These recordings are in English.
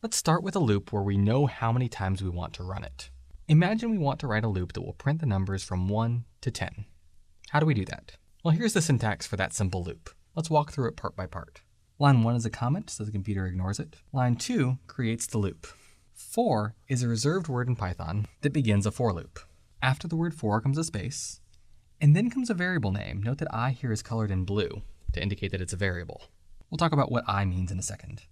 Let's start with a loop where we know how many times we want to run it. Imagine we want to write a loop that will print the numbers from 1 to 10. How do we do that? Well, here's the syntax for that simple loop. Let's walk through it part by part. Line 1 is a comment, so the computer ignores it. Line 2 creates the loop. For is a reserved word in Python that begins a for loop. After the word for comes a space, and then comes a variable name. Note that I here is colored in blue to indicate that it's a variable. We'll talk about what I means in a second.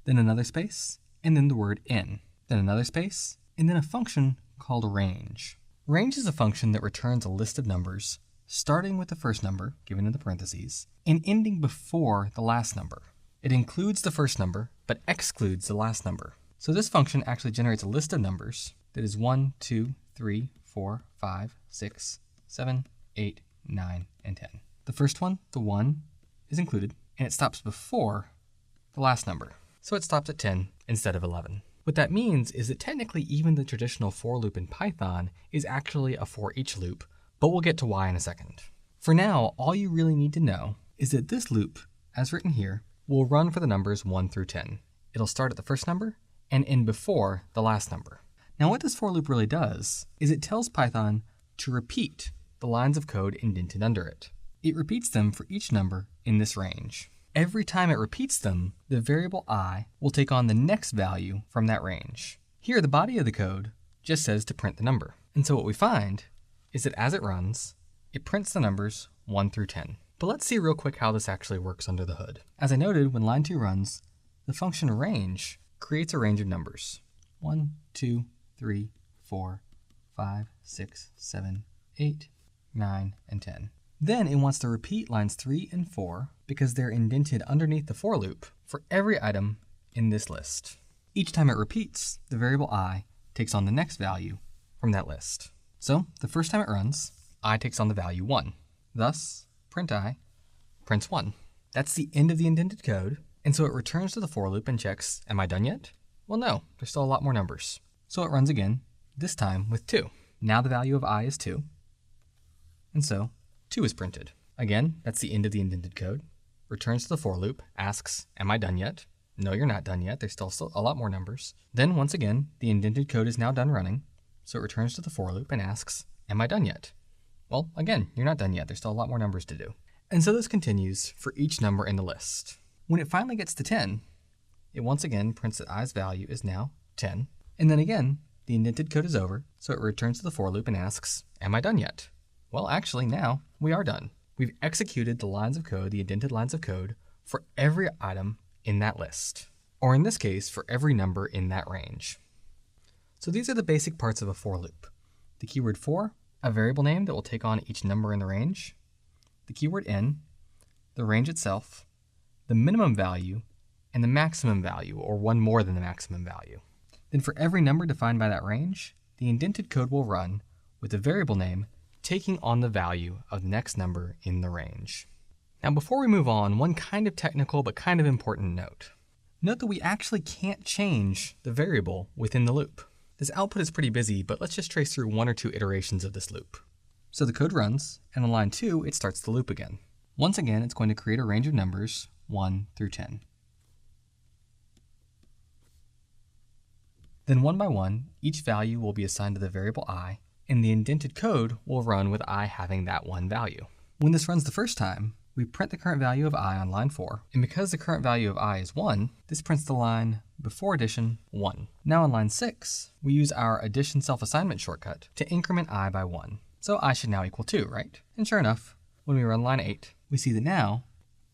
Then another space, and then the word in. Then another space, and then a function called range. Range is a function that returns a list of numbers, starting with the first number, given in the parentheses, and ending before the last number. It includes the first number, but excludes the last number. So this function actually generates a list of numbers that is 1, 2, 3, 4, 5, 6, 7, 8, 9, and 10. The first one, the 1, is included, and it stops before the last number. So it stops at 10 instead of 11. What that means is that technically even the traditional for loop in Python is actually a for each loop, but we'll get to why in a second. For now, all you really need to know is that this loop, as written here, will run for the numbers 1 through 10. It'll start at the first number and end before the last number. Now what this for loop really does is it tells Python to repeat the lines of code indented under it. It repeats them for each number in this range. Every time it repeats them, the variable I will take on the next value from that range. Here, the body of the code just says to print the number. And so what we find is that as it runs, it prints the numbers 1 through 10. But let's see real quick how this actually works under the hood. As I noted, when line 2 runs, the function range creates a range of numbers. 1, 2, 3, 4, 5, 6, 7, 8, 9, and 10. Then it wants to repeat lines 3 and 4 because they're indented underneath the for loop for every item in this list. Each time it repeats, the variable I takes on the next value from that list. So the first time it runs, I takes on the value 1. Thus, print I prints 1. That's the end of the indented code, and so it returns to the for loop and checks, am I done yet? Well, no, there's still a lot more numbers. So it runs again, this time with 2. Now the value of I is 2, and so 2 is printed. Again, that's the end of the indented code. Returns to the for loop, asks, am I done yet? No, you're not done yet. There's still a lot more numbers. Then once again, the indented code is now done running. So it returns to the for loop and asks, am I done yet? Well, again, you're not done yet. There's still a lot more numbers to do. And so this continues for each number in the list. When it finally gets to 10, it once again prints that I's value is now 10. And then again, the indented code is over. So it returns to the for loop and asks, am I done yet? Well, actually now we are done. We've executed the lines of code, the indented lines of code, for every item in that list. Or in this case, for every number in that range. So these are the basic parts of a for loop. The keyword for, a variable name that will take on each number in the range. The keyword in, the range itself, the minimum value, and the maximum value, or one more than the maximum value. Then for every number defined by that range, the indented code will run with the variable name taking on the value of the next number in the range. Now before we move on, one kind of technical but kind of important note. Note that we actually can't change the variable within the loop. This output is pretty busy, but let's just trace through 1 or 2 iterations of this loop. So the code runs, and on line 2, it starts the loop again. Once again, it's going to create a range of numbers 1 through 10. Then one by one, each value will be assigned to the variable I, and the indented code will run with I having that one value. When this runs the first time, we print the current value of I on line 4, and because the current value of I is 1, this prints the line before addition 1. Now on line 6, we use our addition self-assignment shortcut to increment I by 1. So I should now equal 2, right? And sure enough, when we run line 8, we see that now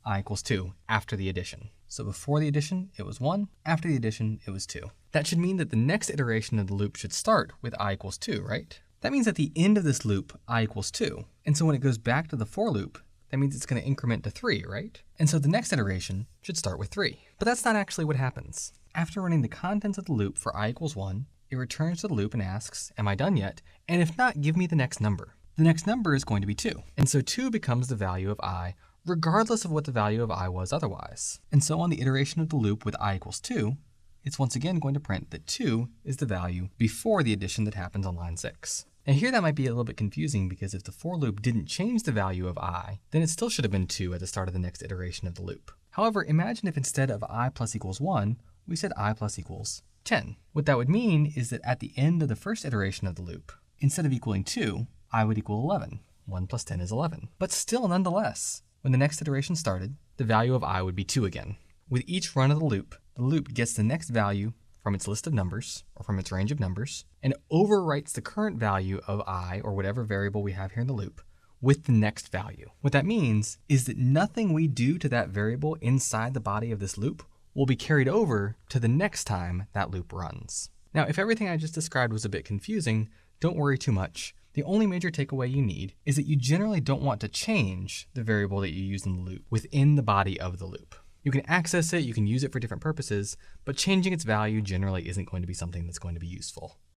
I equals 2 after the addition. So before the addition, it was 1. After the addition, it was 2. That should mean that the next iteration of the loop should start with I equals 2, right? That means at the end of this loop, I equals 2. And so when it goes back to the for loop, that means it's going to increment to 3, right? And so the next iteration should start with 3. But that's not actually what happens. After running the contents of the loop for I equals 1, it returns to the loop and asks, am I done yet? And if not, give me the next number. The next number is going to be 2. And so 2 becomes the value of I, regardless of what the value of I was otherwise. And so on the iteration of the loop with I equals 2, it's once again going to print that 2 is the value before the addition that happens on line 6. Now here that might be a little bit confusing because if the for loop didn't change the value of I, then it still should have been 2 at the start of the next iteration of the loop. However, imagine if instead of I plus equals 1, we said I plus equals 10. What that would mean is that at the end of the first iteration of the loop, instead of equaling 2, I would equal 11. 1 plus 10 is 11. But still, nonetheless, when the next iteration started, the value of I would be 2 again. With each run of the loop gets the next value from its list of numbers, or from its range of numbers, and overwrites the current value of I, or whatever variable we have here in the loop, with the next value. What that means is that nothing we do to that variable inside the body of this loop will be carried over to the next time that loop runs. Now, if everything I just described was a bit confusing, don't worry too much. The only major takeaway you need is that you generally don't want to change the variable that you use in the loop within the body of the loop. You can access it, you can use it for different purposes, but changing its value generally isn't going to be something that's going to be useful.